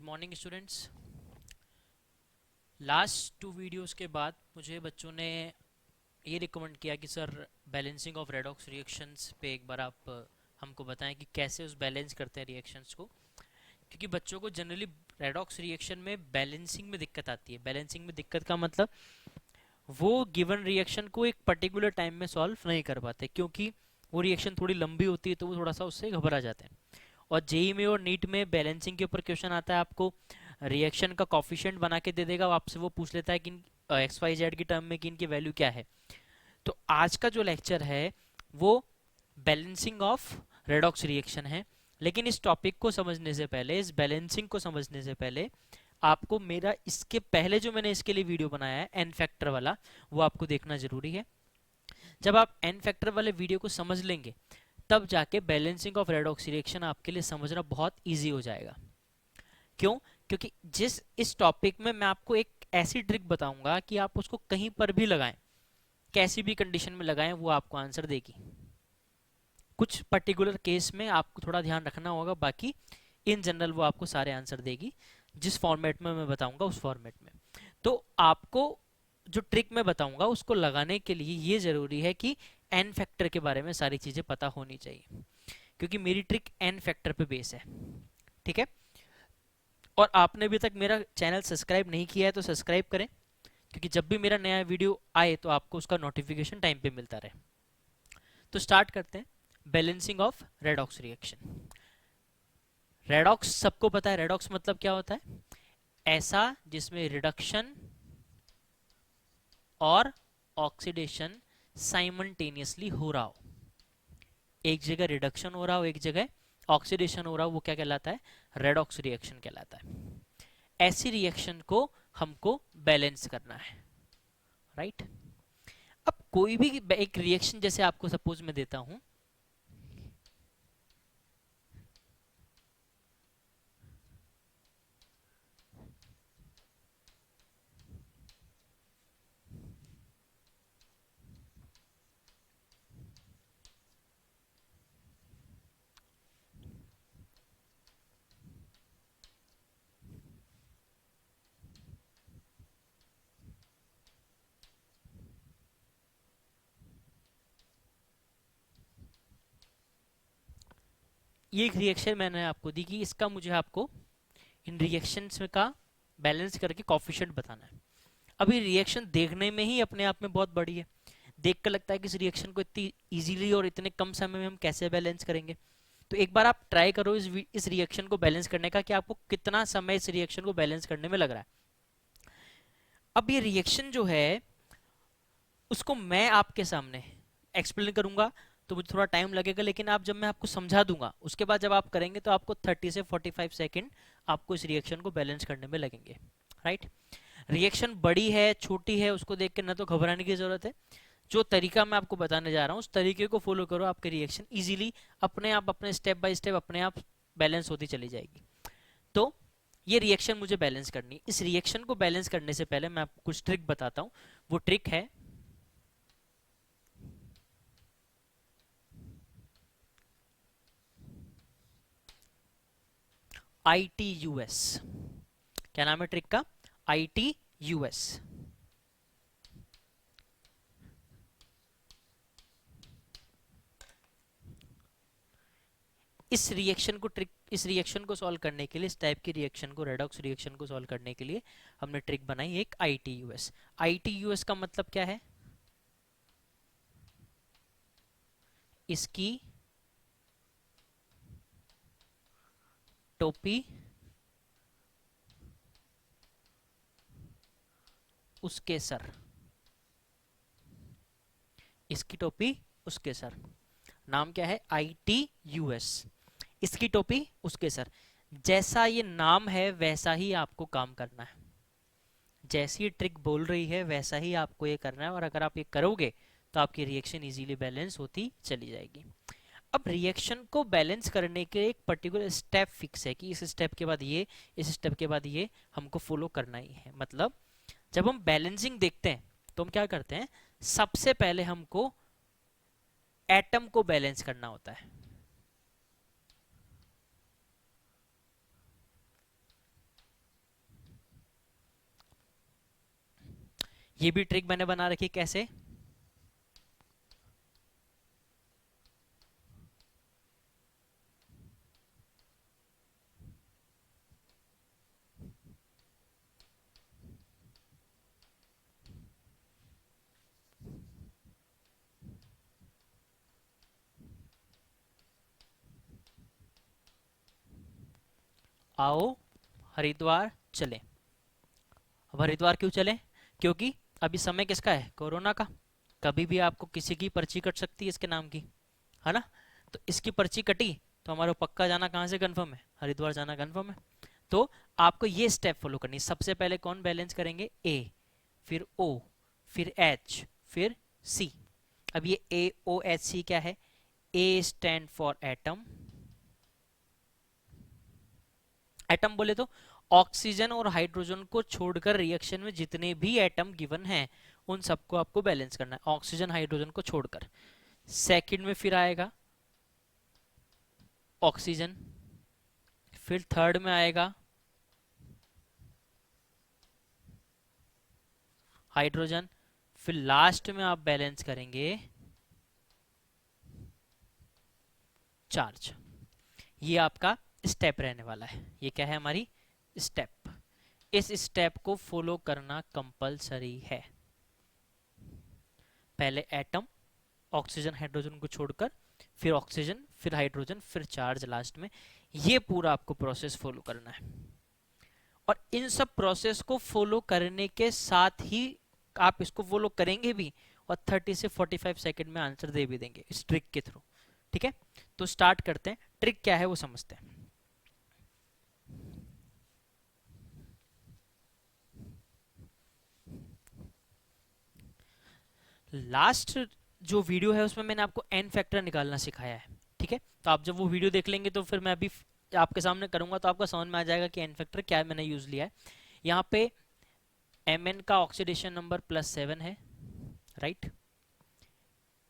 Morning students. Last 2 videos के बाद मुझे बच्चों ने ये रिकमेंड किया कि sir balancing of redox reactions पे एक बार आप हमको बताएं कि कैसे उस बैलेंस करते हैं रिएक्शंस को, क्योंकि बच्चों को जनरली रेडॉक्स रिएक्शन में बैलेंसिंग में दिक्कत आती है। बैलेंसिंग में दिक्कत का मतलब वो गिवन रिएक्शन को एक पर्टिकुलर टाइम में सॉल्व नहीं कर पाते, क्योंकि वो रिएक्शन थोड़ी लंबी होती है तो वो थोड़ा सा उससे घबरा जाते हैं। और जेई में और नीट में बैलेंसिंग के ऊपर क्वेश्चन आता है, आपको रिएक्शन का कॉफिशिएंट बना के दे देगा, आपसे वो पूछ लेता है कि एक्स वाई जेड की टर्म में कि इनकी वैल्यू क्या है। तो आज का जो लेक्चर है वो बैलेंसिंग ऑफ रेडॉक्स रिएक्शन है। लेकिन इस टॉपिक को समझने से पहले, इस बैलेंसिंग को समझने से पहले, आपको मेरा इसके पहले जो मैंने इसके लिए वीडियो बनाया है एन फैक्टर वाला, वो आपको देखना जरूरी है। जब आप एन फैक्टर वाले वीडियो को समझ लेंगे तब जाके बैलेंसिंग ऑफ रेडॉक्स रिएक्शन आपके लिए समझना बहुत इजी हो जाएगा। क्यों? क्योंकि जिस इस टॉपिक में मैं आपको एक ऐसी ट्रिक बताऊंगा कि आप उसको कहीं पर भी लगाएं, कैसी भी कंडीशन में लगाएं, वो आपको आंसर देगी। कुछ पर्टिकुलर केस में आपको थोड़ा ध्यान रखना होगा, बाकी इन जनरल वो आपको सारे आंसर देगी जिस फॉर्मेट में मैं बताऊंगा उस फॉर्मेट में। तो आपको जो ट्रिक मैं बताऊंगा उसको लगाने के लिए ये जरूरी है कि एन फैक्टर के बारे में सारी चीजें पता होनी चाहिए, क्योंकि मेरी ट्रिक एन फैक्टर पे बेस है। ठीक है? और आपने अभी तक मेरा चैनल सब्सक्राइब नहीं किया है तो सब्सक्राइब करें, क्योंकि जब भी मेरा नया वीडियो आए तो आपको उसका नोटिफिकेशन टाइम पे मिलता रहे। तो स्टार्ट करते हैं balancing of redox reaction. Redox सबको पता है, रेडॉक्स मतलब क्या होता है? ऐसा जिसमें रिडक्शन और ऑक्सीडेशन साइमल्टेनियसली हो रहा हो। एक जगह रिडक्शन हो रहा हो, एक जगह ऑक्सीडेशन हो रहा हो, वो क्या कहलाता है? रेडॉक्स रिएक्शन कहलाता है। ऐसी रिएक्शन को हमको बैलेंस करना है, राइट? अब कोई भी एक रिएक्शन जैसे आपको सपोज मैं देता हूं, ये एक रिएक्शन मैंने आपको दी कि इसका मुझे आपको इन रिएक्शंस का बैलेंस करके कॉफिशिएंट बताना है। अभी रिएक्शन देखने में ही अपने आप में बहुत बड़ी है, देख कर लगता है कि इस रिएक्शन को इतनी इजीली और इतने कम समय में हम कैसे बैलेंस करेंगे। तो एक बार आप ट्राई करो इस रिएक्शन को बैलेंस करने का, कि आपको कितना समय इस रिएक्शन को बैलेंस करने में लग रहा है। अब ये रिएक्शन जो है उसको मैं आपके सामने एक्सप्लेन करूंगा तो मुझे थोड़ा टाइम लगेगा, लेकिन आप जब मैं आपको समझा दूंगा उसके बाद जब आप करेंगे तो आपको 30 से 45 सेकेंड आपको इस रिएक्शन को बैलेंस करने में लगेंगे, राइट? रिएक्शन बड़ी है छोटी है उसको देख के ना तो घबराने की जरूरत है। जो तरीका मैं आपको बताने जा रहा हूँ उस तरीके को फॉलो करो, आपकी रिएक्शन इजीली अपने आप, अपने स्टेप बाय स्टेप अपने आप बैलेंस होती चली जाएगी। तो ये रिएक्शन मुझे बैलेंस करनी है। इस रिएक्शन को बैलेंस करने से पहले मैं आपको कुछ ट्रिक बताता हूँ। वो ट्रिक है ITUS। क्या नाम है ट्रिक का? ITUS। इस रिएक्शन को सॉल्व करने के लिए, इस टाइप की रिएक्शन को, रेडॉक्स रिएक्शन को सॉल्व करने के लिए हमने ट्रिक बनाई एक ITUS। ITUS का मतलब क्या है? इसकी टोपी उसके सर। इसकी टोपी उसके सर। नाम क्या है? ITUS। इसकी टोपी उसके सर। जैसा ये नाम है वैसा ही आपको काम करना है, जैसी ट्रिक बोल रही है वैसा ही आपको ये करना है, और अगर आप ये करोगे तो आपकी रिएक्शन इजीली बैलेंस होती चली जाएगी। अब रिएक्शन को बैलेंस करने के एक पर्टिकुलर स्टेप फिक्स है कि इस स्टेप के बाद ये, इस स्टेप के बाद ये हमको फॉलो करना ही है। मतलब जब हम बैलेंसिंग देखते हैं तो हम क्या करते हैं? सबसे पहले हमको एटम को बैलेंस करना होता है। ये भी ट्रिक मैंने बना रखी, कैसे? आओ हरिद्वार चलें। अब हरिद्वार क्यों चलें? क्योंकि अभी समय किसका है? कोरोना का। कभी भी आपको किसी की पर्ची कट सकती है इसके नाम की, है ना? तो इसकी पर्ची कटी तो हमारा पक्का जाना कहाँ से कंफर्म है? हरिद्वार जाना कंफर्म है। तो आपको ये स्टेप फॉलो करनी है। सबसे पहले कौन बैलेंस करेंगे? ए, फिर ओ, फिर एच, फिर सी। अब ये ए ओ एच सी क्या है? ए स्टैंड फॉर एटम। एटम बोले तो ऑक्सीजन और हाइड्रोजन को छोड़कर रिएक्शन में जितने भी एटम गिवन हैं उन सबको आपको बैलेंस करना है, ऑक्सीजन हाइड्रोजन को छोड़कर। सेकंड में फिर आएगा ऑक्सीजन, फिर थर्ड में आएगा हाइड्रोजन, फिर लास्ट में आप बैलेंस करेंगे चार्ज। ये आपका स्टेप रहने वाला है। ये क्या है? हमारी स्टेप। इस स्टेप को फॉलो करना कंपलसरी है। पहले एटम, ऑक्सीजन हाइड्रोजन को छोड़कर, फिर ऑक्सीजन, फिर हाइड्रोजन, फिर चार्ज लास्ट में। ये पूरा आपको प्रोसेस फॉलो करना है। और इन सब प्रोसेस को फॉलो करने के साथ ही आप इसको फॉलो करेंगे भी और 30 से 45 सेकंड में आंसर दे भी देंगे इस ट्रिक के थ्रू। ठीक है, तो स्टार्ट करते हैं। ट्रिक क्या है वो समझते हैं। लास्ट जो वीडियो है उसमें मैंने आपको एन फैक्टर निकालना सिखाया है। ठीक है, तो आप जब वो वीडियो देख लेंगे तो फिर मैं अभी आपके सामने करूंगा तो आपको समझ में आ जाएगा कि एन फैक्टर क्या मैंने यूज लिया है। यहाँ पे एम एन का ऑक्सीडेशन नंबर +7 है, राइट।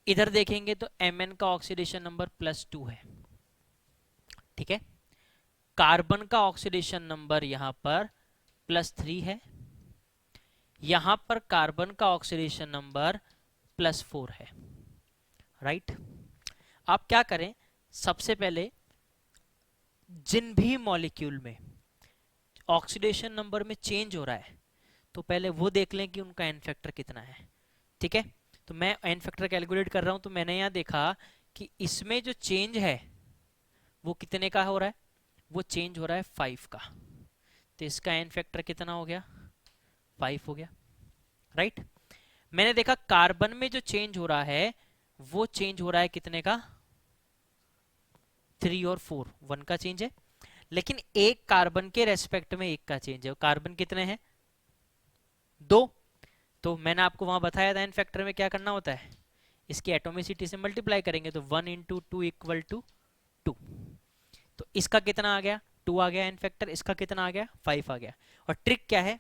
इधर देखेंगे तो एम एन का ऑक्सीडेशन नंबर +2 है। ठीक है, कार्बन का ऑक्सीडेशन नंबर यहाँ पर +3 है, यहाँ पर कार्बन का ऑक्सीडेशन नंबर +4 है, राइट। आप क्या करें, सबसे पहले जिन भी मॉलिक्यूल में ऑक्सीडेशन नंबर में चेंज हो रहा है तो पहले वो देख लें कि उनका एन फैक्टर कितना है। ठीक है, तो मैं एन फैक्टर कैलकुलेट कर रहा हूं तो मैंने यहाँ देखा कि इसमें जो चेंज है वो कितने का हो रहा है? वो चेंज हो रहा है 5 का। तो इसका एन फैक्टर कितना हो गया? 5 हो गया, राइट। मैंने देखा कार्बन में जो चेंज हो रहा है वो चेंज हो रहा है कितने का? 3 और 4, 1 का चेंज है। लेकिन एक कार्बन के रेस्पेक्ट में एक का चेंज है। कार्बन कितने हैं? 2। तो मैंने आपको वहां बताया था एन फैक्टर में क्या करना होता है, इसकी एटोमिसिटी से मल्टीप्लाई करेंगे तो 1 × 2 = 2। तो इसका कितना आ गया? 2 आ गया एन फैक्टर। इसका कितना आ गया? 5 आ गया। और ट्रिक क्या है,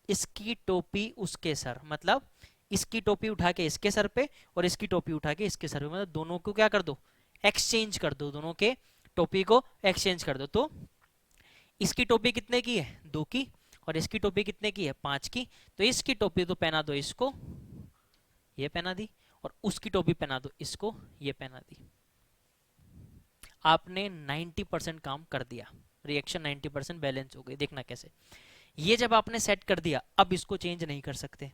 इसकी टोपी उसके सर, मतलब इसकी टोपी उठा के इसके सर पे और इसकी टोपी उठा के इसके सर पे, मतलब दोनों को क्या कर दो? एक्सचेंज कर दो, दोनों के टोपी को एक्सचेंज कर दो। तो इसकी टोपी कितने की है? 2 की। और इसकी टोपी कितने की है? 5 की। तो इसकी टोपी तो पहना दो इसको, ये पहना दी, और उसकी टोपी पहना दो इसको, ये पहना दी। आपने 90% काम कर दिया, रिएक्शन 90% बैलेंस हो गई। देखना कैसे, ये जब आपने सेट कर दिया अब इसको चेंज नहीं कर सकते,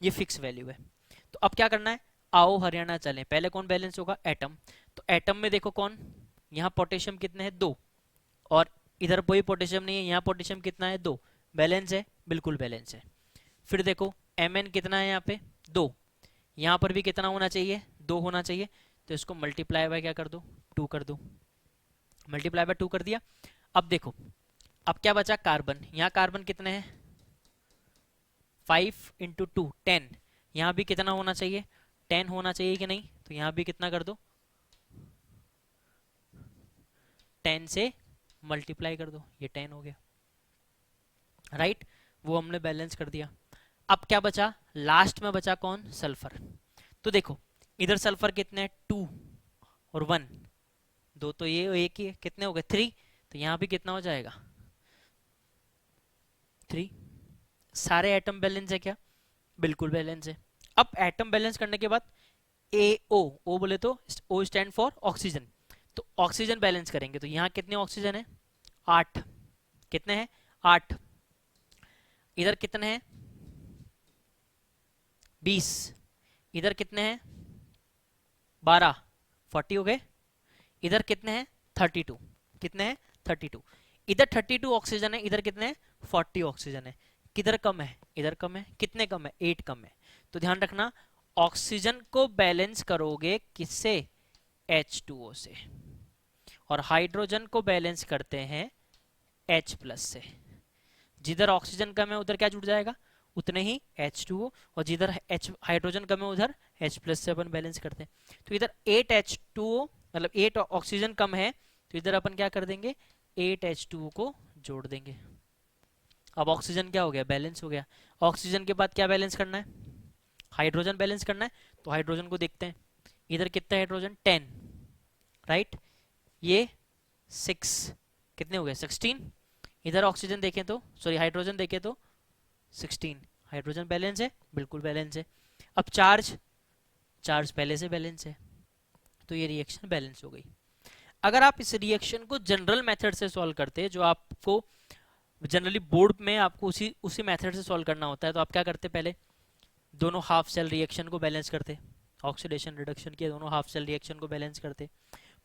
ये फिक्स वैल्यू है। तो अब क्या करना है, आओ हरियाणा चलें। पहले कौन बैलेंस होगा? एटम। तो एटम में देखो कौन, यहाँ पोटेशियम कितने हैं? 2। और इधर कोई पोटेशियम नहीं है, यहाँ पोटेशियम कितना है? 2। बैलेंस है? बिल्कुल बैलेंस है। फिर देखो Mn कितना है? यहाँ पे 2। यहाँ पर भी कितना होना चाहिए? 2 होना चाहिए। तो इसको मल्टीप्लाई बाय क्या कर दो? 2 कर दो। मल्टीप्लाई बाय 2 कर दिया। अब देखो, अब क्या बचा? कार्बन। यहाँ कार्बन कितने हैं? 5 × 2 10। यहाँ भी कितना होना चाहिए? 10 होना चाहिए कि नहीं? तो यहाँ भी कितना कर दो? 10 से मल्टीप्लाई कर दो, ये 10 हो गया, राइट। वो हमने बैलेंस कर दिया। अब क्या बचा? लास्ट में बचा कौन? सल्फर। तो देखो इधर सल्फर कितने हैं? 2 और 1, 2 तो ये एक ही है, कितने हो गए? 3। तो यहाँ भी कितना हो जाएगा? 3। सारे एटम बैलेंस है क्या? बिल्कुल बैलेंस है। अब एटम बैलेंस करने के बाद AO, ओ बोले तो O स्टैंड फॉर ऑक्सीजन, तो ऑक्सीजन बैलेंस करेंगे तो यहाँ कितने ऑक्सीजन है, 8, कितने हैं 8, इधर कितने हैं 20, इधर कितने हैं 12, 40 हो गए, इधर कितने हैं 32, कितने हैं 32, इधर 32 ऑक्सीजन है, इधर कितने हैं 40 ऑक्सीजन है, किधर कम है इधर कम है, कितने कम है 8 कम है। तो ध्यान रखना ऑक्सीजन को बैलेंस करोगे किससे, H2O से, और हाइड्रोजन को बैलेंस करते हैं H प्लस से। जिधर ऑक्सीजन कम है उधर क्या जुड़ जाएगा, उतने ही H2O, और जिधर H हाइड्रोजन कम है उधर H प्लस से अपन बैलेंस करते हैं। तो इधर 8H2O मतलब 8 ऑक्सीजन कम है, तो इधर अपन क्या कर देंगे 8H2O को जोड़ देंगे। अब ऑक्सीजन क्या हो गया, बैलेंस हो गया। ऑक्सीजन के बाद क्या बैलेंस करना है, हाइड्रोजन बैलेंस करना है, तो हाइड्रोजन को देखते हैं। इधर कितना हाइड्रोजन 10, राइट, ये 6, कितने हो गए 16, इधर ऑक्सीजन देखें तो सॉरी हाइड्रोजन देखें तो 16, हाइड्रोजन बैलेंस है, बिल्कुल बैलेंस है। अब चार्ज, चार्ज पहले से बैलेंस है, तो ये रिएक्शन बैलेंस हो गई। अगर आप इस रिएक्शन को जनरल मेथड से सॉल्व करते हैं, जो आपको जनरली बोर्ड में आपको उसी उसी मेथड से सॉल्व करना होता है, तो आप क्या करते पहले दोनों हाफ सेल रिएक्शन को बैलेंस करते, ऑक्सीडेशन रिडक्शन के दोनों हाफ सेल रिएक्शन को बैलेंस करते,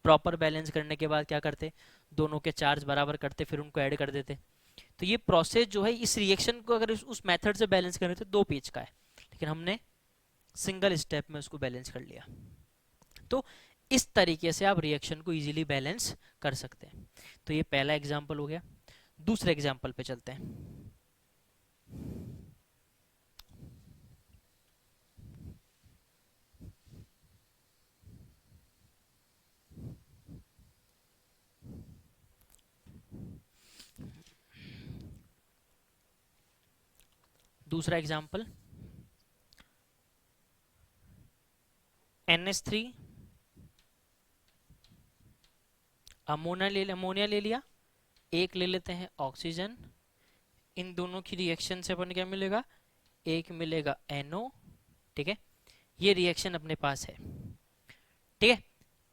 प्रॉपर बैलेंस करने के बाद क्या करते दोनों के चार्ज बराबर करते, फिर उनको ऐड कर देते। तो ये प्रोसेस जो है इस रिएक्शन को अगर उस मेथड से बैलेंस करें तो 2 पेज का है, लेकिन हमने सिंगल स्टेप में उसको बैलेंस कर लिया। तो इस तरीके से आप रिएक्शन को इजीली बैलेंस कर सकते हैं। तो ये पहला एग्जांपल हो गया। दूसरे एग्जांपल पे चलते हैं। दूसरा एग्जांपल NH3 अमोनिया ले लिया, एक ले लेते हैं ऑक्सीजन, इन दोनों की रिएक्शन से अपन क्या मिलेगा, एक मिलेगा NO, ठीक है, ये रिएक्शन अपने पास है, ठीक है।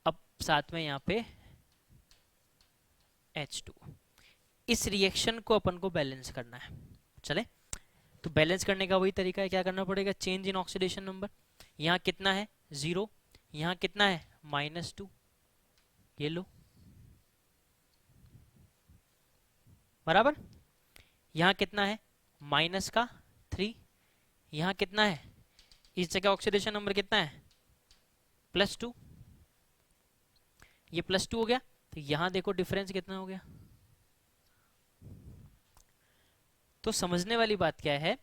अब साथ में यहाँ पे H2, इस रिएक्शन को अपन को बैलेंस करना है। चले, तो बैलेंस करने का वही तरीका है, क्या करना पड़ेगा, चेंज इन ऑक्सीडेशन नंबर। यहाँ कितना है 0, यहाँ कितना है -2, ये लो बराबर, यहाँ कितना है -3, यहाँ कितना है, इस जगह ऑक्सीडेशन नंबर कितना है +2, ये +2 हो गया, तो यहाँ देखो डिफरेंस कितना हो गया। तो समझने वाली बात क्या है,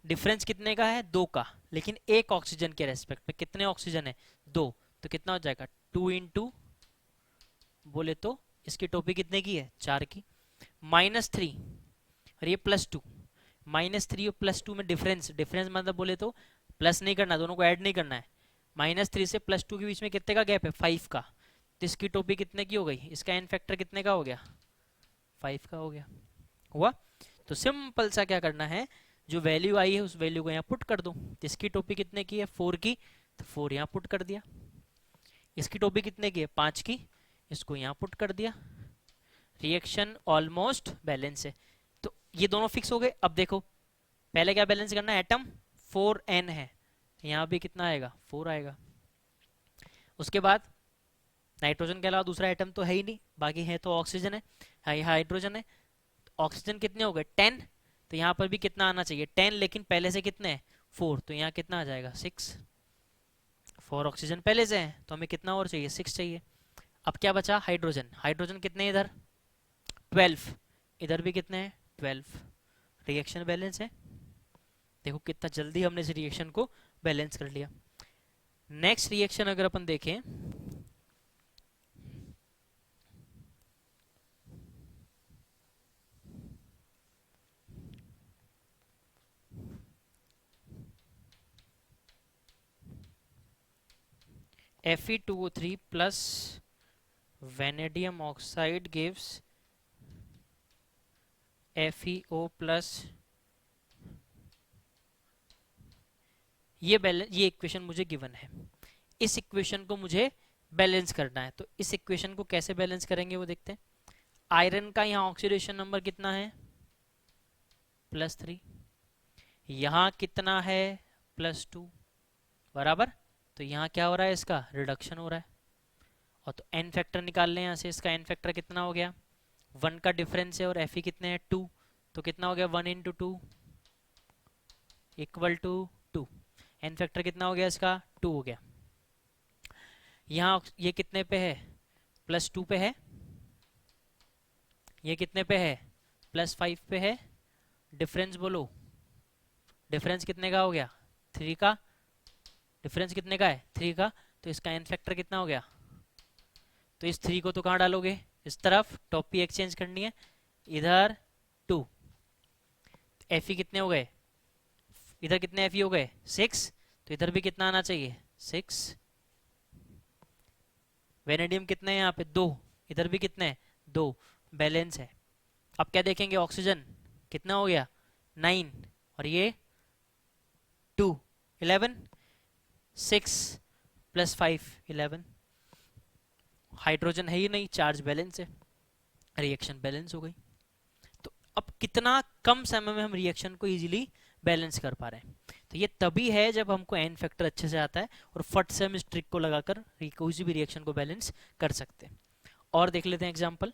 डिफरेंस कितने का है 2 का, लेकिन एक ऑक्सीजन के रेस्पेक्ट में कितने ऑक्सीजन है 2, तो कितना हो जाएगा 2 इंटू, बोले तो इसकी टोपी कितने की है 4 की, -3 और ये +2, -3 और +2 में डिफरेंस, डिफरेंस मतलब बोले तो प्लस नहीं करना, दोनों को ऐड नहीं करना है। -3 से +2 के बीच में कितने का गैप है 5 का, तो इसकी टोपी कितने की हो गई, इसका एन फैक्टर कितने का हो गया 5 का हो गया, हुआ। तो सिंपल सा क्या करना है, जो वैल्यू आई है उस वैल्यू को यहाँ पुट कर दो। इसकी टोपी कितने की है 4 की, तो 4 यहाँ पुट कर दिया। इसकी टोपी कितने की है 5 की, इसको यहाँ पुट कर दिया। रिएक्शन ऑलमोस्ट बैलेंस है, तो ये दोनों फिक्स हो गए। अब देखो पहले क्या बैलेंस करना है, एटम 4n है, यहाँ भी कितना आएगा 4 आएगा। उसके बाद नाइट्रोजन के अलावा दूसरा एटम तो है ही नहीं, बाकी है तो ऑक्सीजन है, हाइड्रोजन है। ऑक्सीजन कितने हो गए 10, तो यहाँ पर भी कितना आना चाहिए 10, लेकिन पहले से कितने हैं 4, तो यहाँ कितना आ जाएगा 6, 4 ऑक्सीजन पहले से है, तो हमें कितना और चाहिए 6 चाहिए। अब क्या बचा हाइड्रोजन, हाइड्रोजन कितने इधर 12, इधर भी कितने हैं 12, रिएक्शन बैलेंस है। देखो कितना जल्दी हमने इस रिएक्शन को बैलेंस कर लिया। नेक्स्ट रिएक्शन अगर अपन देखें, Fe2O3 plus vanadium oxide gives FeO plus ये इक्वेशन मुझे गिवन है, इस इक्वेशन को मुझे बैलेंस करना है। तो इस इक्वेशन को कैसे बैलेंस करेंगे वो देखते हैं। आयरन का यहाँ ऑक्सीडेशन नंबर कितना है, +3, यहाँ कितना है, +2, बराबर। तो यहाँ क्या हो रहा है, इसका रिडक्शन हो रहा है। और तो एन फैक्टर निकाल लें यहाँ से, इसका एन फैक्टर कितना हो गया, 1 का डिफरेंस है और एफ कितने हैं, 2, तो कितना हो गया, 1 × 2 = 2। एन फैक्टर कितना हो गया इसका, 2 हो गया। यहाँ ये कितने पे है, +2 पे है, ये कितने पे है, +5 पे है। डिफरेंस बोलो, डिफरेंस कितने का हो गया, 3 का। डिफरेंस कितने का है, 3 का। तो इसका एन फैक्टर कितना हो गया, तो इस 3 को तो कहाँ डालोगे, इस तरफ, टॉप पी एक्सचेंज करनी है, इधर 2। एफ कितने हो गए, इधर कितने एफ हो गए, 6, तो इधर भी कितना आना चाहिए, 6। वेनेडियम कितने हैं यहाँ पे, 2, इधर भी कितने हैं, 2, बैलेंस है। अब क्या देखेंगे, ऑक्सीजन कितना हो गया, 9, और ये 2, 11, 6 + 5 11। हाइड्रोजन है ही नहीं, चार्ज बैलेंस है, रिएक्शन बैलेंस हो गई। तो अब कितना कम समय में हम रिएक्शन को इजीली बैलेंस कर पा रहे हैं। तो ये तभी है जब हमको एन फैक्टर अच्छे से आता है और फट से हम इस ट्रिक को लगाकर कोई भी रिएक्शन को बैलेंस कर सकते हैं। और देख लेते हैं एग्जांपल।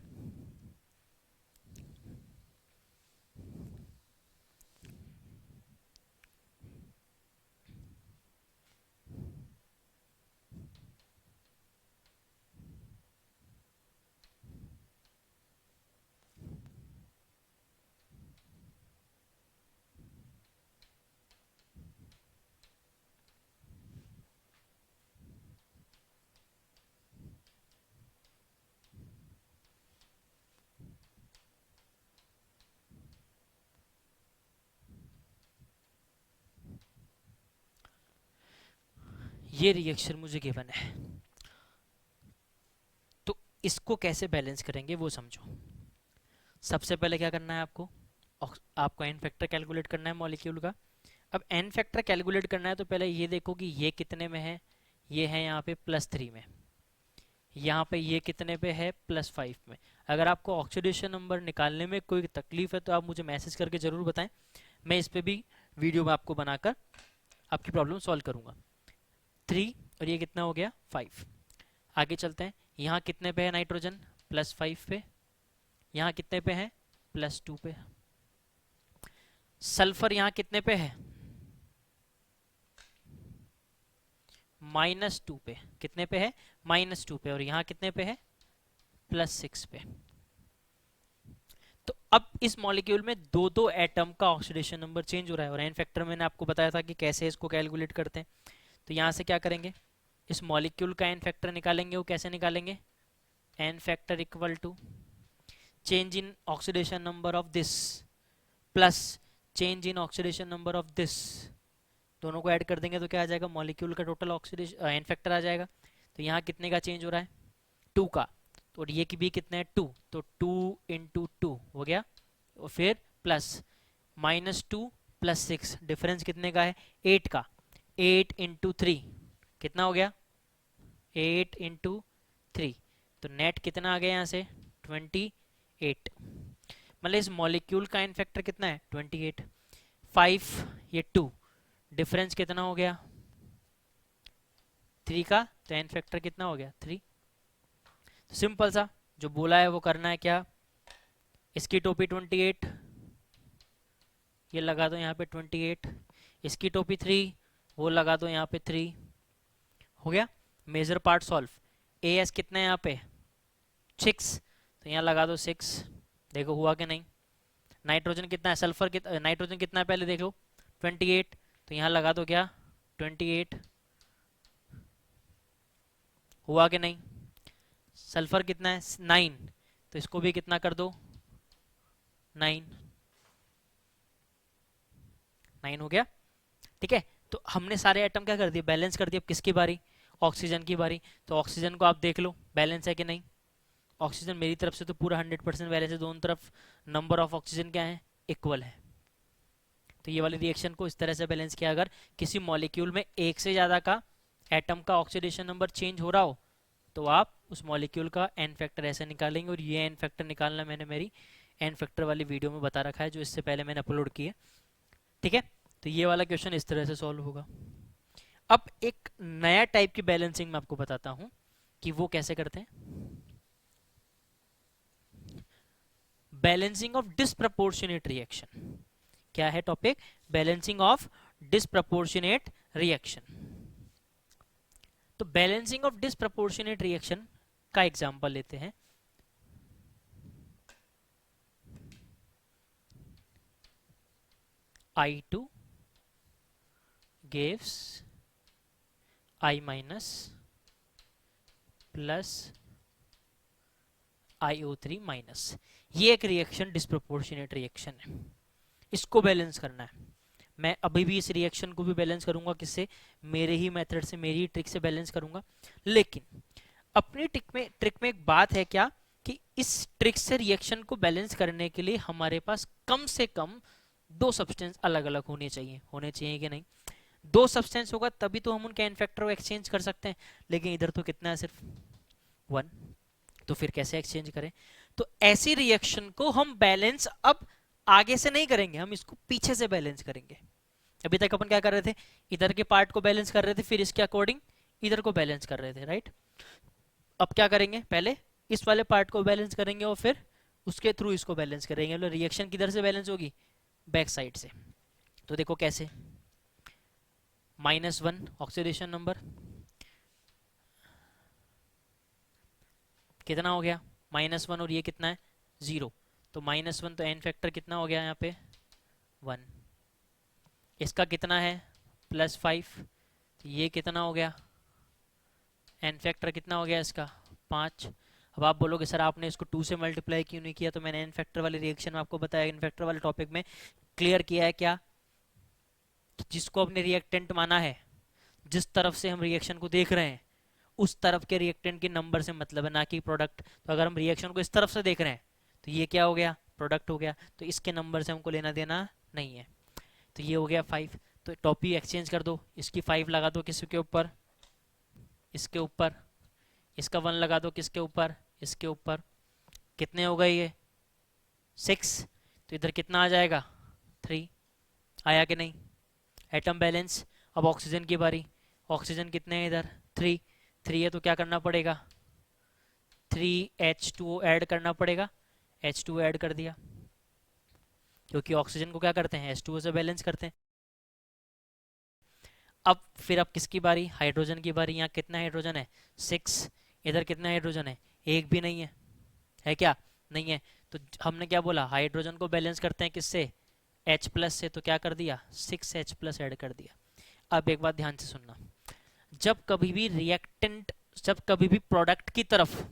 ये रिएक्शन मुझे गिवन है, तो इसको कैसे बैलेंस करेंगे वो समझो। सबसे पहले क्या करना है आपको, आपको एन फैक्टर कैलकुलेट करना है मॉलिक्यूल का। अब एन फैक्टर कैलकुलेट करना है तो पहले ये देखो कि ये कितने में है, ये है यहाँ पे +3 में, यहाँ पे ये कितने पे है, +5 में। अगर आपको ऑक्सीडेशन नंबर निकालने में कोई तकलीफ है तो आप मुझे मैसेज करके ज़रूर बताएं, मैं इस पे भी वीडियो में आपको बनाकर आपकी प्रॉब्लम सॉल्व करूँगा। 3 और ये कितना हो गया, 5। आगे चलते हैं, यहाँ कितने पे है नाइट्रोजन, +5 पे। यहाँ कितने पे है, +2 पे। सल्फर यहाँ कितने पे है, -2 पे। कितने पे है, -2 पे। और यहाँ कितने पे है, +6 पे। तो अब इस मॉलिक्यूल में दो दो एटम का ऑक्सीडेशन नंबर चेंज हो रहा है, और एन फैक्टर मैंने आपको बताया था कि कैसे इसको कैलकुलेट करते हैं। तो यहाँ से क्या करेंगे, इस मॉलिक्यूल का एन फैक्टर निकालेंगे। वो कैसे निकालेंगे, n factor = change in oxidation number of this plus change in oxidation number of this. दोनों को ऐड कर देंगे तो क्या आ जाएगा, मॉलिक्यूल का टोटल ऑक्सीडेशन एन फैक्टर आ जाएगा। तो यहाँ कितने का चेंज हो रहा है, 2 का। तो ये की भी कितने हैं, 2, तो 2 × 2 हो गया। और फिर प्लस -2 + 6, डिफरेंस कितने का है, 8 का। 8 × 3 कितना हो गया, 8 × 3, तो नेट कितना आ गया यहाँ से, 28। मतलब इस मॉलिक्यूल का एन फैक्टर कितना है, 28। 5 ये 2, डिफरेंस कितना हो गया, 3 का। तो एन फैक्टर कितना हो गया, 3। सिंपल सा, जो बोला है वो करना है। क्या, इसकी टोपी 28, ये लगा दो यहाँ पे 28। इसकी टोपी 3, वो लगा दो यहाँ पे 3। हो गया, major part solve. A S कितना है यहाँ पे, 6, तो यहाँ लगा दो 6। देखो हुआ कि नहीं। नाइट्रोजन कितना है, सल्फर कितना, नाइट्रोजन कितना है पहले देख लो, 28, तो यहाँ लगा दो क्या, 28। हुआ कि नहीं। सल्फर कितना है, 9, तो इसको भी कितना कर दो, 9। 9 हो गया, ठीक है। तो हमने सारे एटम क्या कर दिए, बैलेंस कर दिए। अब किसकी बारी, ऑक्सीजन की बारी। तो ऑक्सीजन को आप देख लो बैलेंस है कि नहीं। ऑक्सीजन मेरी तरफ से तो पूरा 100% बैलेंस है, दोनों तरफ नंबर ऑफ ऑक्सीजन क्या है, इक्वल है। तो ये वाली रिएक्शन को इस तरह से बैलेंस किया, अगर किसी मॉलिक्यूल में एक से ज़्यादा का एटम का ऑक्सीडेशन नंबर चेंज हो रहा हो तो आप उस मॉलिक्यूल का एन फैक्टर ऐसे निकालेंगे, और ये एन फैक्टर निकालना मैंने मेरी एन फैक्टर वाली वीडियो में बता रखा है जो इससे पहले मैंने अपलोड की है। ठीक है, तो ये वाला क्वेश्चन इस तरह से सॉल्व होगा। अब एक नया टाइप की बैलेंसिंग मैं आपको बताता हूं कि वो कैसे करते हैं। Balancing of disproportionate reaction. क्या है topic? Balancing of disproportionate reaction. तो बैलेंसिंग ऑफ डिसप्रपोर्शनेट रिएक्शन का एग्जांपल लेते हैं। I2 gives I minus plus IO3 minus. ये एक रिएक्शन डिसप्रोपोर्शनेट रिएक्शन है, इसको बैलेंस करना है। मैं अभी भी इस रिएक्शन को भी बैलेंस करूंगा, किससे? मेरे ही मेथड से, मेरी ही ट्रिक से बैलेंस करूंगा। लेकिन अपनी ट्रिक में एक बात है क्या, कि इस ट्रिक से रिएक्शन को बैलेंस करने के लिए हमारे पास कम से कम दो सब्सटेंस अलग अलग होने चाहिए कि नहीं? दो सब्सटेंस होगा तभी तो हम उनके एन फैक्टर को एक्सचेंज कर सकते हैं, लेकिन इधर तो कितना है? सिर्फ 1। तो फिर कैसे एक्सचेंज करें? तो ऐसी रिएक्शन को हम बैलेंस अब आगे से नहीं करेंगे, हम इसको पीछे से बैलेंस करेंगे। अभी तक अपन क्या कर रहे थे? इधर के पार्ट को बैलेंस कर रहे थे, फिर इसके अकॉर्डिंग इधर को बैलेंस कर रहे थे, राइट? अब क्या करेंगे? पहले इस वाले पार्ट को बैलेंस करेंगे और फिर उसके थ्रू इसको बैलेंस करेंगे। मतलब रिएक्शन किधर से बैलेंस होगी? बैक साइड से। तो देखो कैसे। -1 ऑक्सीडेशन नंबर कितना हो गया? -1, और ये कितना है? 0। तो -1, तो एन फैक्टर कितना हो गया यहाँ पे? 1। इसका कितना है? +5। तो ये कितना हो गया? एन फैक्टर कितना हो गया इसका? 5। अब आप बोलोगे सर आपने इसको 2 से मल्टीप्लाई क्यों नहीं किया? तो मैंने एन फैक्टर वाली रिएक्शन में आपको बताया, एन फैक्टर वाले टॉपिक में क्लियर किया है क्या, जिसको अपने रिएक्टेंट माना है, जिस तरफ से हम रिएक्शन को देख रहे हैं उस तरफ के रिएक्टेंट के नंबर से मतलब है, ना कि प्रोडक्ट। तो अगर हम रिएक्शन को इस तरफ से देख रहे हैं तो ये क्या हो गया? प्रोडक्ट हो गया। तो इसके नंबर से हमको लेना देना नहीं है। तो ये हो गया 5। तो टॉपी एक्सचेंज कर दो, इसकी 5 लगा दो किसके ऊपर? इसके ऊपर। इसका 1 लगा दो किसके ऊपर? इसके ऊपर। कितने हो गए ये? 6। तो इधर कितना आ जाएगा? 3। आया कि नहीं? Atom balance. अब ऑक्सीजन की बारी। ऑक्सीजन कितने हैं इधर? 3। 3 है तो क्या करना पड़ेगा? 3H2O ऐड करना पड़ेगा। H2O ऐड कर दिया, क्योंकि ऑक्सीजन को क्या करते हैं? H2O से बैलेंस करते हैं। अब फिर अब किसकी बारी? हाइड्रोजन की बारी। यहाँ कितना हाइड्रोजन है? 6। इधर कितना हाइड्रोजन है? एक भी नहीं है क्या? नहीं है। तो हमने क्या बोला? हाइड्रोजन को बैलेंस करते हैं किससे? H+ से। तो क्या कर दिया? 6H+ ऐड कर दिया। अब एक बात ध्यान से सुनना, जब कभी भी रिएक्टेंट, जब कभी भी प्रोडक्ट की तरफ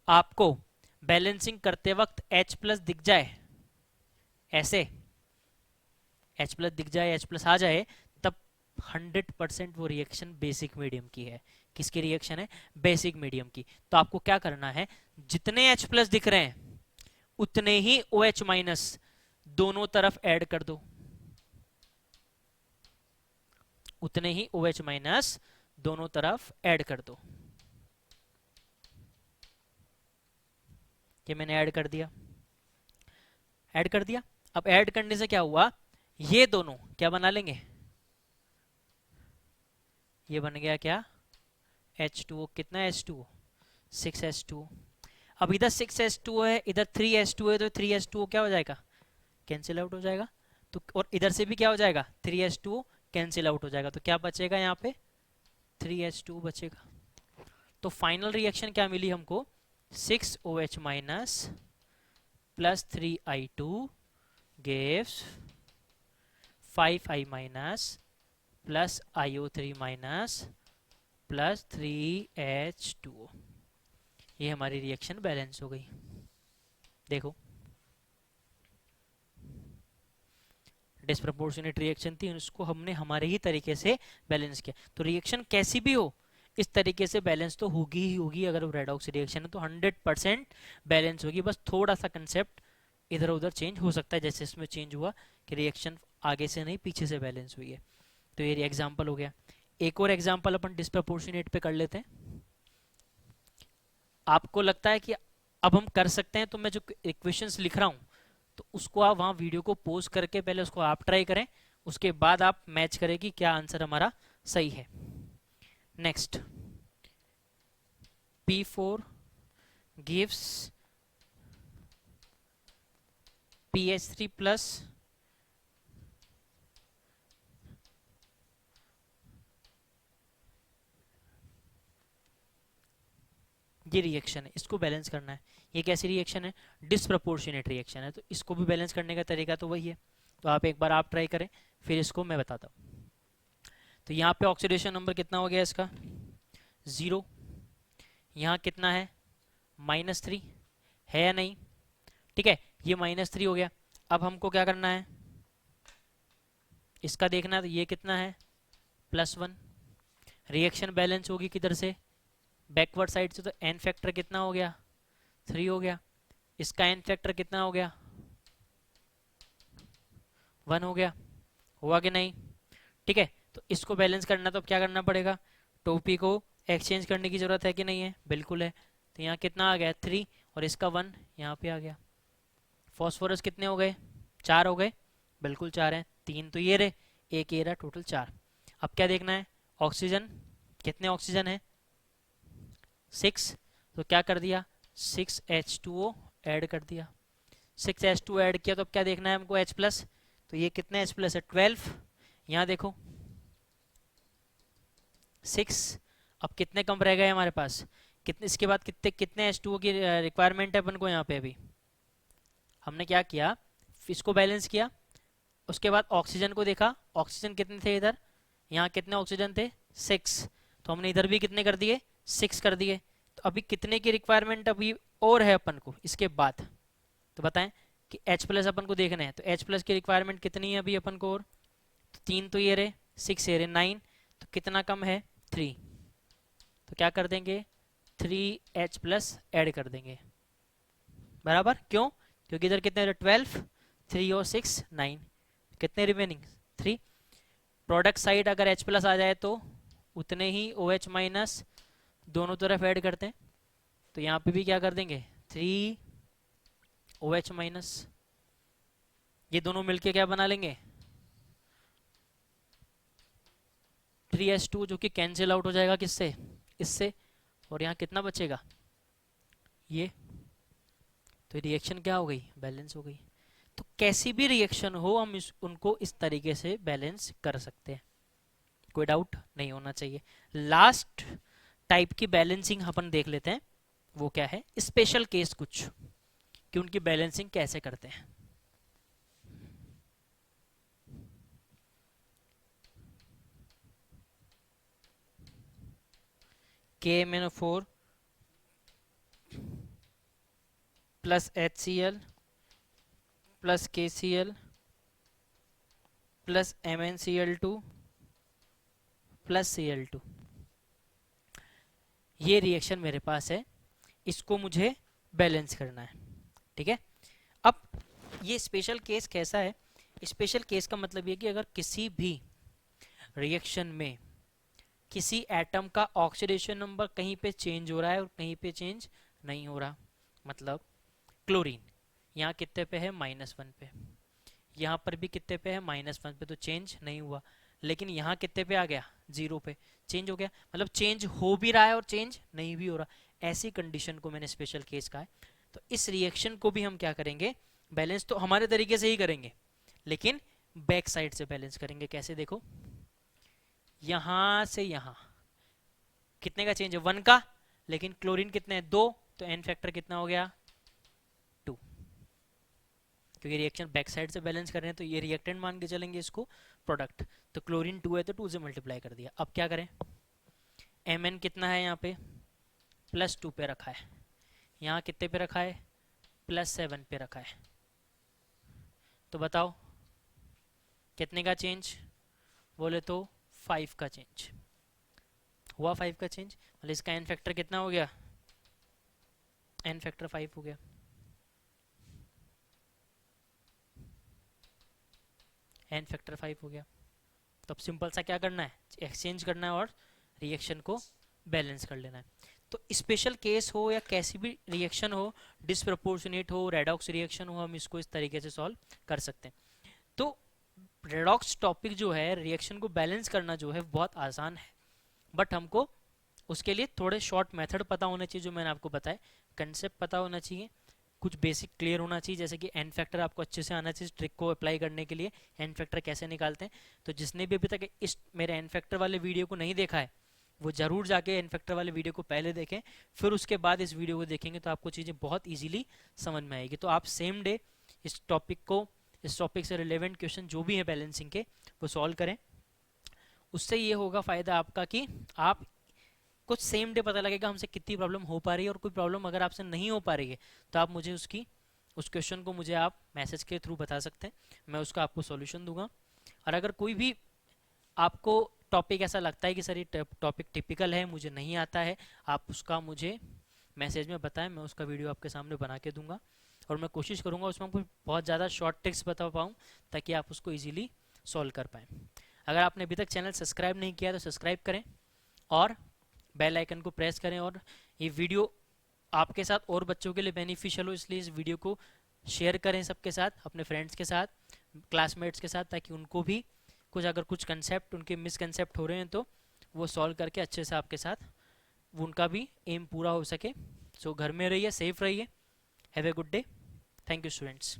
आपको बैलेंसिंग करते वक्त H+ दिख जाए, ऐसे H+ दिख जाए, H+ आ जाए, तब 100% वो रिएक्शन बेसिक मीडियम की है। किसकी रिएक्शन है? बेसिक मीडियम की। तो आपको क्या करना है, जितने H+ दिख रहे हैं उतने ही OH- दोनों तरफ ऐड कर दो, उतने ही OH- दोनों तरफ ऐड कर दो। ये मैंने ऐड कर दिया, ऐड कर दिया। अब ऐड करने से क्या हुआ? ये दोनों क्या बना लेंगे? ये बन गया क्या? H2O। कितना H2O? 6H2O। अब इधर 6H2O है, इधर 3H2O है, तो 3H2O क्या हो जाएगा? कैंसिल आउट हो जाएगा। तो और इधर से भी क्या हो जाएगा? 3H2O कैंसिल आउट हो जाएगा। तो क्या बचेगा यहाँ पे? 3H2O बचेगा। तो फाइनल रिएक्शन क्या मिली हमको? 6OH- plus 3I2 gives 5I- plus IO3- plus 3H2O। ये हमारी रिएक्शन बैलेंस हो गई। देखो डिस्प्रपोर्शनेट रिएक्शन थी, उसको हमने हमारे ही तरीके से बैलेंस किया। तो रिएक्शन कैसी भी हो इस तरीके से बैलेंस तो होगी ही होगी। अगर वो रेडॉक्स रिएक्शन है तो 100% बैलेंस होगी। बस थोड़ा सा कंसेप्ट इधर उधर चेंज हो सकता है, जैसे इसमें चेंज हुआ कि रिएक्शन आगे से नहीं पीछे से बैलेंस हुई है। तो ये एग्जाम्पल हो गया। एक और एग्जाम्पल अपन डिस्प्रपोर्शनेट पे कर लेते हैं। आपको लगता है कि अब हम कर सकते हैं, तो मैं जो इक्वेशंस लिख रहा हूँ तो उसको आप वहाँ वीडियो को पॉज करके पहले उसको आप ट्राई करें, उसके बाद आप मैच करें कि क्या आंसर हमारा सही है। Next, P4 gives PH3 plus ये रिएक्शन है, इसको बैलेंस करना है। ये कैसी रिएक्शन है? डिसप्रपोर्शनेट रिएक्शन है, तो इसको भी बैलेंस करने का तरीका तो वही है। तो आप एक बार आप ट्राई करें, फिर इसको मैं बताता हूँ। तो यहाँ पे ऑक्सीडेशन नंबर कितना हो गया इसका? 0। यहाँ कितना है? -3 है या नहीं? ठीक है, ये -3 हो गया। अब हमको क्या करना है? इसका देखना है, तो ये कितना है? +1। रिएक्शन बैलेंस होगी किधर से? बैकवर्ड साइड से। तो एन फैक्टर कितना हो गया? 3 हो गया। इसका एन फैक्टर कितना हो गया? 1 हो गया। हुआ कि नहीं? ठीक है, तो इसको बैलेंस करना, तो अब क्या करना पड़ेगा? टोपी को एक्सचेंज करने की जरूरत है कि नहीं है? बिल्कुल है। तो यहाँ कितना आ गया? 3, और इसका 1 यहाँ पे आ गया। फॉस्फोरस कितने हो गए? 4 हो गए। बिल्कुल 4 हैं। 3 तो ये रहे, एक ये रहा, टोटल 4। अब क्या देखना है? ऑक्सीजन, कितने ऑक्सीजन है? 6। तो क्या कर दिया? 6H2O ऐड कर दिया। 6H2 ऐड किया, तो अब क्या देखना है हमको? H+। तो ये कितने H+ है? 12। यहाँ देखो 6। अब कितने कम रह गए हमारे पास? कितने इसके बाद कितने कितने H2O की रिक्वायरमेंट है अपन को? यहाँ पे अभी हमने क्या किया? इसको बैलेंस किया, उसके बाद ऑक्सीजन को देखा। ऑक्सीजन कितने थे इधर? यहाँ कितने ऑक्सीजन थे? 6। तो हमने इधर भी कितने कर दिए? 6 कर दिए। तो अभी कितने की रिक्वायरमेंट अभी और है अपन को इसके बाद? तो बताएं कि H+ अपन को देखना है, तो H+ की रिक्वायरमेंट कितनी है अभी अपन को? और तो 3 तो ये रहे, 6 ये रहे, 9। तो कितना कम है? 3। तो क्या कर देंगे? 3H+ ऐड कर देंगे, बराबर। क्यों? क्योंकि इधर कितने? 12, 3 और 6 9। कितने रिमेनिंग? 3। प्रोडक्ट साइड अगर H+ आ जाए तो उतने ही OH- दोनों तरफ ऐड करते हैं। तो यहाँ पे भी क्या कर देंगे? 3OH-। ये दोनों मिलके क्या बना लेंगे? 3H2, जो कि कैंसिल आउट हो जाएगा किससे? इससे। और यहाँ कितना बचेगा? ये। तो रिएक्शन क्या हो गई? बैलेंस हो गई। तो कैसी भी रिएक्शन हो, हम उनको इस तरीके से बैलेंस कर सकते हैं, कोई डाउट नहीं होना चाहिए। लास्ट टाइप की बैलेंसिंग अपन देख लेते हैं, वो क्या है? स्पेशल केस कुछ, कि उनकी बैलेंसिंग कैसे करते हैं। KMnO4 plus HCl plus KCl plus MnCl2 plus Cl2, ये रिएक्शन मेरे पास है, इसको मुझे बैलेंस करना है। ठीक है। अब ये स्पेशल केस कैसा है? स्पेशल केस का मतलब ये कि अगर किसी भी रिएक्शन में किसी एटम का ऑक्सीडेशन नंबर कहीं पे चेंज हो रहा है और कहीं पे चेंज नहीं हो रहा, मतलब क्लोरीन यहाँ कितने पे है? -1 पे। यहाँ पर भी कितने पे है? -1 पे, तो चेंज नहीं हुआ। लेकिन यहाँ कितने पे आ गया? 0 पे, चेंज हो गया। मतलब चेंज हो भी रहा है और चेंज नहीं भी हो रहा। ऐसी कंडीशन को मैंने स्पेशल केस कहा है। तो इस रिएक्शन को भी हम क्या करेंगे? बैलेंस तो हमारे तरीके से ही करेंगे, लेकिन बैक साइड से बैलेंस करेंगे। कैसे? देखो, यहां से यहां कितने का चेंज है? 1 का। लेकिन क्लोरीन कितने हैं? 2। तो एन फैक्टर कितना हो गया? 2। क्योंकि रिएक्शन बैक साइड से बैलेंस कर रहे हैं, तो ये रिएक्टेंट मान के चलेंगे इसको प्रोडक्ट। तो क्लोरीन 2 है, तो 2 से मल्टीप्लाई कर दिया। अब क्या करें? Mn कितना है? यहाँ पे +2 पे रखा है। यहाँ कितने पे रखा है? +7 पे रखा है। तो बताओ कितने का चेंज? बोले तो 5 का चेंज हुआ। 5 का चेंज मतलब इसका एन फैक्टर कितना हो गया? एन फैक्टर 5 हो गया। एन फैक्टर 5 हो गया। तो अब सिंपल सा क्या करना है, एक्सचेंज करना है और रिएक्शन को बैलेंस कर लेना है। तो स्पेशल केस हो या कैसी भी रिएक्शन हो, डिसप्रपोर्शनेट हो, रेडॉक्स रिएक्शन हो, हम इसको इस तरीके से सॉल्व कर सकते हैं। तो रेडॉक्स टॉपिक जो है, रिएक्शन को बैलेंस करना जो है बहुत आसान है, बट हमको उसके लिए थोड़े शॉर्ट मेथड पता होने चाहिए, जो मैंने आपको बताया। कंसेप्ट पता होना चाहिए, कुछ बेसिक क्लियर होना चाहिए, जैसे कि एन फैक्टर आपको अच्छे से आना चाहिए ट्रिक को अप्लाई करने के लिए, एन फैक्टर कैसे निकालते हैं। तो जिसने भी अभी तक इस मेरे एन फैक्टर वाले वीडियो को नहीं देखा है, वो ज़रूर जाके एन फैक्टर वाले वीडियो को पहले देखें, फिर उसके बाद इस वीडियो को देखेंगे तो आपको चीज़ें बहुत ईजिली समझ में आएगी। तो आप सेम डे इस टॉपिक से रिलेवेंट क्वेश्चन जो भी है बैलेंसिंग के, वो सॉल्व करें। उससे ये होगा फ़ायदा आपका कि आप कुछ सेम डे पता लगेगा हमसे कितनी प्रॉब्लम हो पा रही है, और कोई प्रॉब्लम अगर आपसे नहीं हो पा रही है तो आप मुझे उस क्वेश्चन को मुझे आप मैसेज के थ्रू बता सकते हैं, मैं उसका आपको सॉल्यूशन दूंगा। और अगर कोई भी आपको टॉपिक ऐसा लगता है कि सर ये टॉपिक टिपिकल है, मुझे नहीं आता है, आप उसका मुझे मैसेज में बताएं, मैं उसका वीडियो आपके सामने बना के दूंगा। और मैं कोशिश करूंगा उसमें आपको बहुत ज़्यादा शॉर्ट ट्रिक्स बता पाऊँ, ताकि आप उसको ईजिली सॉल्व कर पाएँ। अगर आपने अभी तक चैनल सब्सक्राइब नहीं किया तो सब्सक्राइब करें और बेल आइकन को प्रेस करें। और ये वीडियो आपके साथ और बच्चों के लिए बेनिफिशियल हो, इसलिए इस वीडियो को शेयर करें सबके साथ, अपने फ्रेंड्स के साथ, क्लासमेट्स के साथ, ताकि उनको भी अगर कुछ कंसेप्ट उनके मिसकंसेप्ट हो रहे हैं तो वो सॉल्व करके अच्छे से आपके साथ उनका भी एम पूरा हो सके। सो घर में रहिए, सेफ रहिए, have a good day. Thank you students.